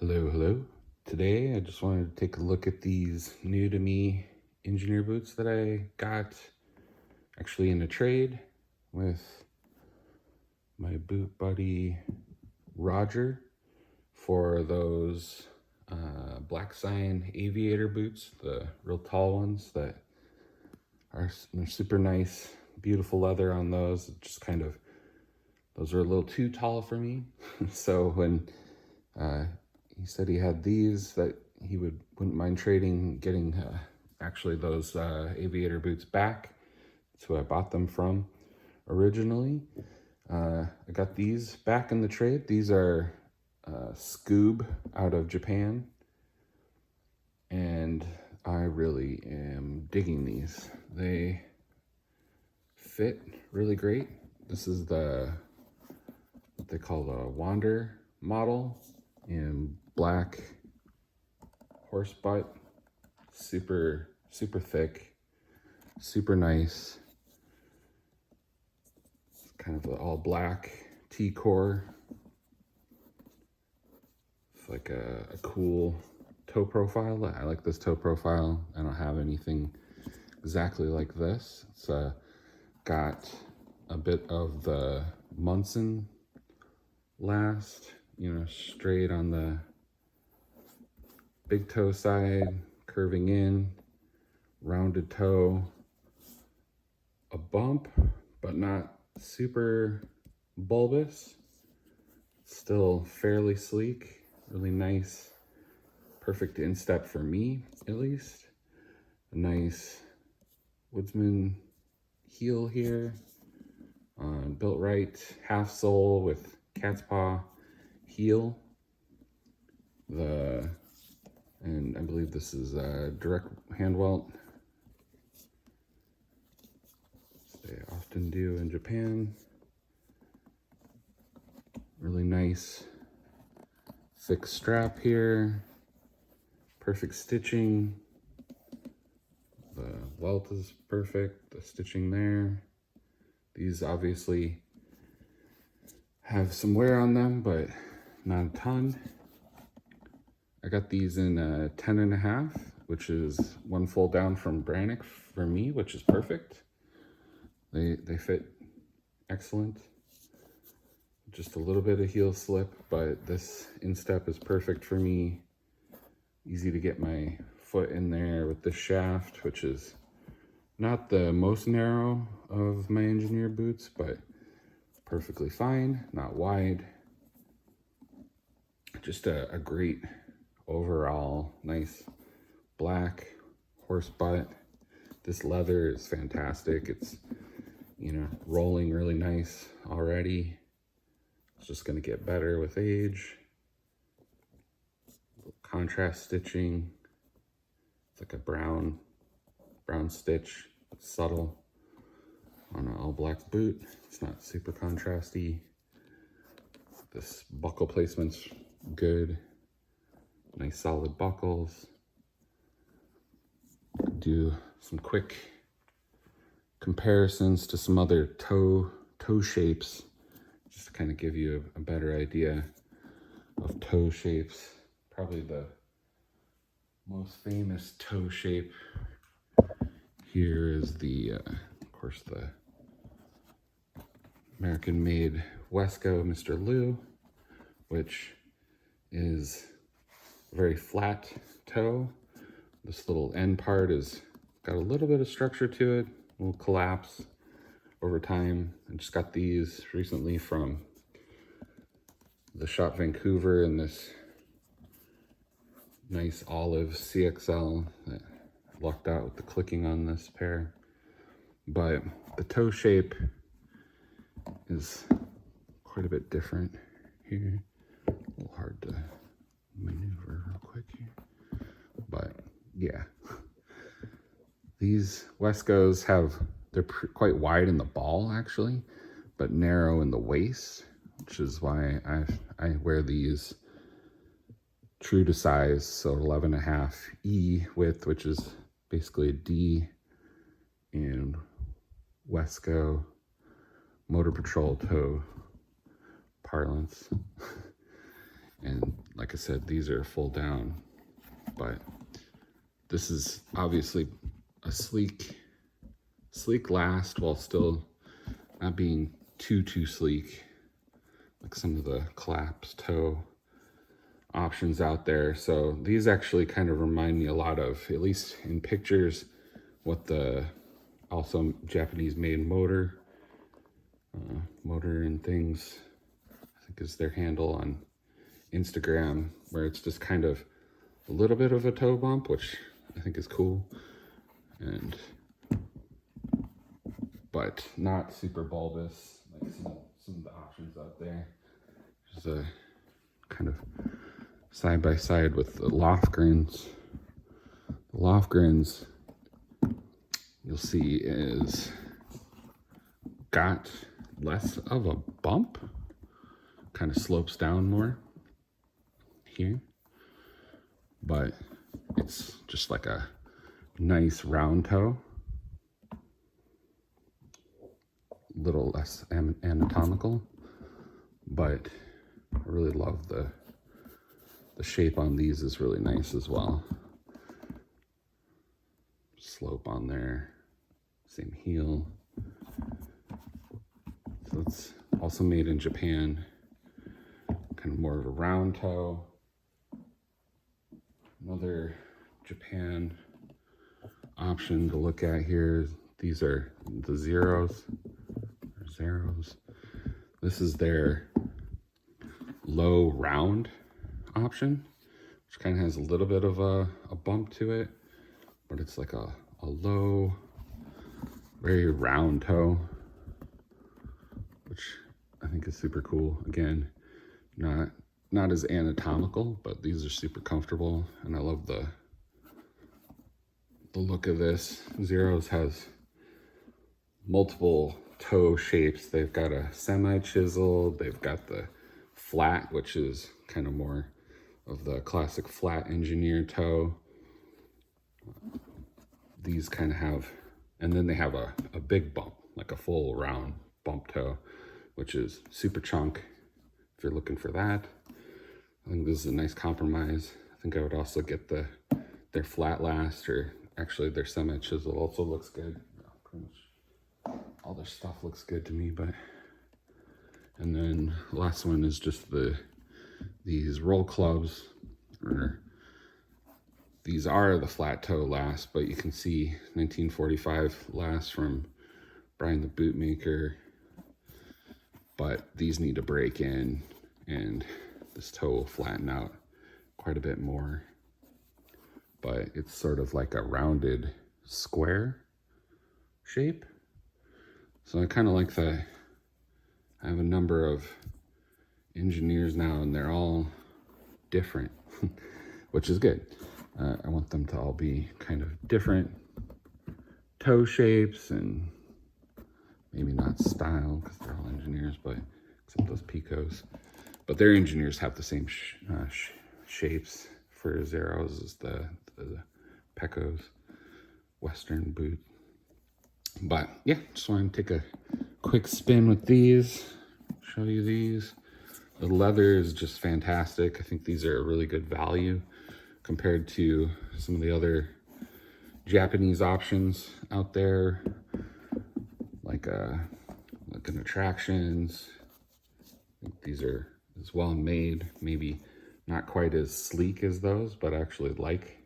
Hello, hello. Today I just wanted to take a look at these new to me engineer boots that I got actually in a trade with my boot buddy Roger for those black sign aviator boots, the real tall ones that they're super nice, beautiful leather on those. Those are a little too tall for me. So when he said he had these that he wouldn't mind getting actually those aviator boots back. That's who I bought them from originally. I got these back in the trade. These are Skoob out of Japan, and I really am digging these. They fit really great. This is what they call the Wander model in black Horsebutt, super thick, super nice. It's kind of the all black teacore. It's like a cool toe profile. I like this toe profile. I don't have anything exactly like this. It's got a bit of the Munson last, straight on the big toe side, curving in, rounded toe, a bump, but not super bulbous. Still fairly sleek, really nice, perfect instep for me, at least. A nice woodsman heel here, built right, half sole with cat's paw heel. And I believe this is a direct hand welt. They often do in Japan. Really nice thick strap here. Perfect stitching. The welt is perfect. The stitching there. These obviously have some wear on them, but not a ton. I got these in a 10.5, which is one fold down from Brannock for me, which is perfect. They fit excellent. Just a little bit of heel slip, but this instep is perfect for me. Easy to get my foot in there with this shaft, which is not the most narrow of my engineer boots, but perfectly fine, not wide. Just a great overall nice black horse butt. This leather is fantastic. It's, rolling really nice already. It's just going to get better with age. Contrast stitching. It's like a brown stitch. It's subtle on an all black boot. It's not super contrasty. This buckle placement's good. Nice solid buckles. Do some quick comparisons to some other toe shapes, just to kind of give you a better idea of toe shapes. Probably the most famous toe shape here is of course, the American-made Wesco Mr. Lou, which is a very flat toe. This little end part is got a little bit of structure to it, will collapse over time. I just got these recently from the shop Vancouver in this nice olive CXL that lucked out with the clicking on this pair. But the toe shape is quite a bit different here. A little hard to maneuver real quick here. But yeah, these Wescos they're quite wide in the ball actually, but narrow in the waist, which is why I wear these true to size, so 11.5 E width, which is basically a D in Wesco Motor Patrol toe parlance. And like like I said, these are full down, but this is obviously a sleek last while still not being too sleek, like some of the collapsed toe options out there. So these actually kind of remind me a lot of, at least in pictures, what the also Japanese made motor and things, I think is their handle on Instagram, where it's just kind of a little bit of a toe bump, which I think is cool, but not super bulbous like some of the options out there. There's a kind of side by side with the Lofgrens. The Lofgrens, you'll see, is got less of a bump, kind of slopes down more here, but it's just like a nice round toe, little less anatomical, but I really love the shape on these is really nice as well. Slope on there, same heel. So it's also made in Japan, kind of more of a round toe. Another Japan option to look at here, these are the Zeros. This is their low round option, which kind of has a little bit of a bump to it, but it's like a low, very round toe, which I think is super cool. Again, not as anatomical, but these are super comfortable, and I love the look of this. Zeros has multiple toe shapes. They've got a semi-chiseled, they've got the flat, which is kind of more of the classic flat engineer toe. These kind of have, and then they have a big bump, like a full round bump toe, which is super chunk if you're looking for that. I think this is a nice compromise. I think I would also get their flat last, or actually their semi-chisel also looks good. Pretty much all their stuff looks good to me, but, and then the last one is just these roll clubs, or these are the flat toe last, but you can see 1945 last from Brian the Bootmaker, but these need to break in, and this toe will flatten out quite a bit more, but it's sort of like a rounded square shape. So I kind of like that. I have a number of engineers now, and they're all different, which is good. I want them to all be kind of different toe shapes, and maybe not style, because they're all engineers, but except those Picos. But their engineers have the same shapes for Zeros as the Pecos Western boot. But yeah, just wanted to take a quick spin with these, show you these. The leather is just fantastic. I think these are a really good value compared to some of the other Japanese options out there, like an Attractions. I think these are as well made, maybe not quite as sleek as those, but I actually like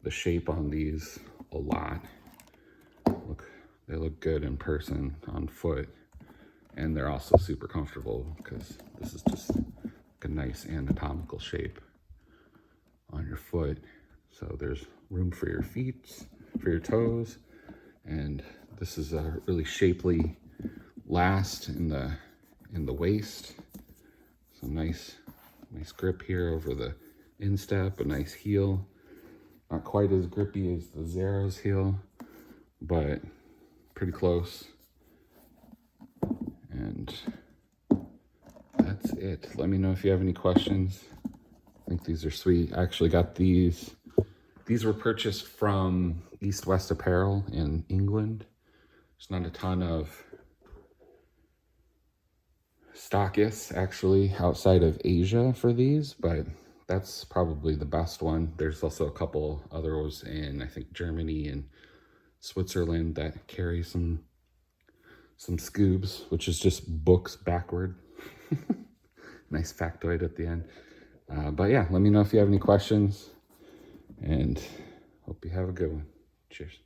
the shape on these a lot. They look good in person, on foot, and they're also super comfortable because this is just like a nice anatomical shape on your foot. So there's room for your feet, for your toes, and this is a really shapely last in the waist. So nice grip here over the instep, a nice heel. Not quite as grippy as the Zero's heel, but pretty close. And that's it. Let me know if you have any questions. I think these are sweet. I actually got these. These were purchased from East West Apparel in England. There's not a ton of stockist actually outside of Asia for these, but that's probably the best one. There's also a couple others in, I think, Germany and Switzerland that carry some Skoobs, which is just books backward. Nice factoid at the end. But yeah, let me know if you have any questions, and hope you have a good one. Cheers.